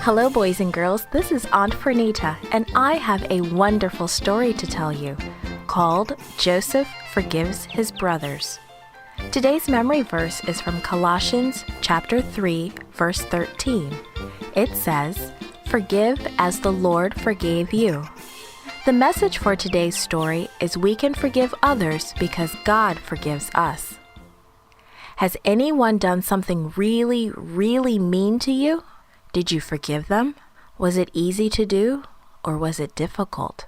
Hello, boys and girls. This is Aunt Pernita, and I have a wonderful story to tell you called Joseph Forgives His Brothers. Today's memory verse is from Colossians chapter 3, verse 13. It says, "Forgive as the Lord forgave you." The message for today's story is we can forgive others because God forgives us. Has anyone done something really, really mean to you? Did you forgive them? Was it easy to do, or was it difficult?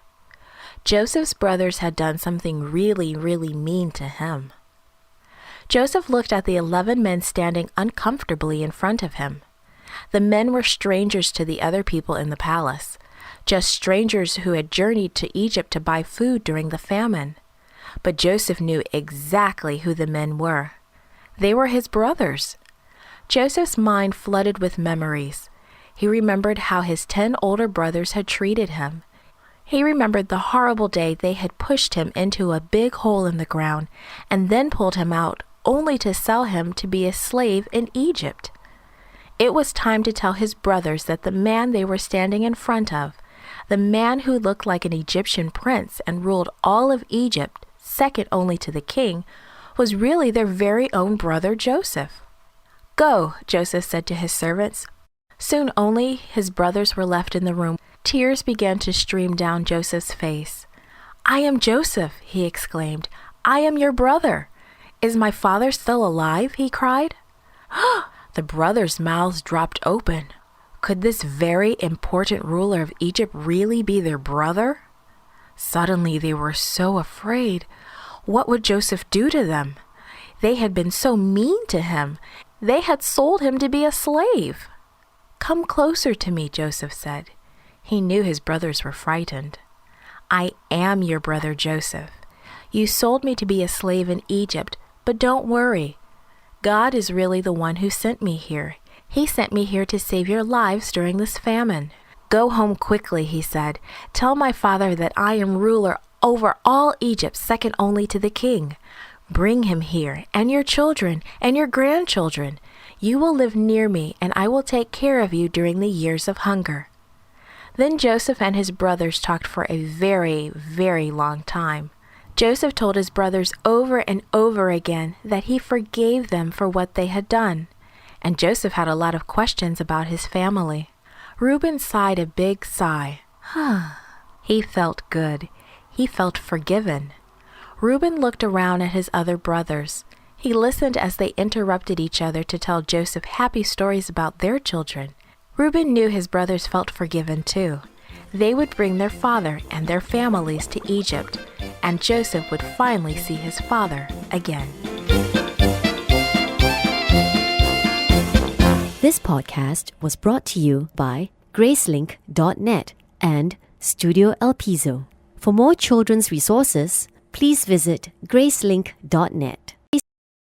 Joseph's brothers had done something really, really mean to him. Joseph looked at the 11 men standing uncomfortably in front of him. The men were strangers to the other people in the palace, just strangers who had journeyed to Egypt to buy food during the famine. But Joseph knew exactly who the men were. They were his brothers. Joseph's mind flooded with memories. He remembered how his 10 older brothers had treated him. He remembered the horrible day they had pushed him into a big hole in the ground and then pulled him out, only to sell him to be a slave in Egypt. It was time to tell his brothers that the man they were standing in front of, the man who looked like an Egyptian prince and ruled all of Egypt, second only to the king, was really their very own brother Joseph. "Go," Joseph said to his servants. Soon only his brothers were left in the room. Tears began to stream down Joseph's face. "I am Joseph," he exclaimed. "I am your brother. Is my father still alive?" he cried. The brothers' mouths dropped open. Could this very important ruler of Egypt really be their brother? Suddenly they were so afraid. What would Joseph do to them? They had been so mean to him. They had sold him to be a slave. "Come closer to me," Joseph said. He knew his brothers were frightened. "I am your brother Joseph. You sold me to be a slave in Egypt, but don't worry. God is really the one who sent me here. He sent me here to save your lives during this famine. Go home quickly," he said. "Tell my father that I am ruler over all Egypt, second only to the king. Bring him here, and your children, and your grandchildren. You will live near me, and I will take care of you during the years of hunger." Then Joseph and his brothers talked for a very, very long time. Joseph told his brothers over and over again that he forgave them for what they had done. And Joseph had a lot of questions about his family. Reuben sighed a big sigh. He felt good. He felt forgiven. Reuben looked around at his other brothers. He listened as they interrupted each other to tell Joseph happy stories about their children. Reuben knew his brothers felt forgiven too. They would bring their father and their families to Egypt, and Joseph would finally see his father again. This podcast was brought to you by Gracelink.net and Studio El Piso. For more children's resources, please visit Gracelink.net.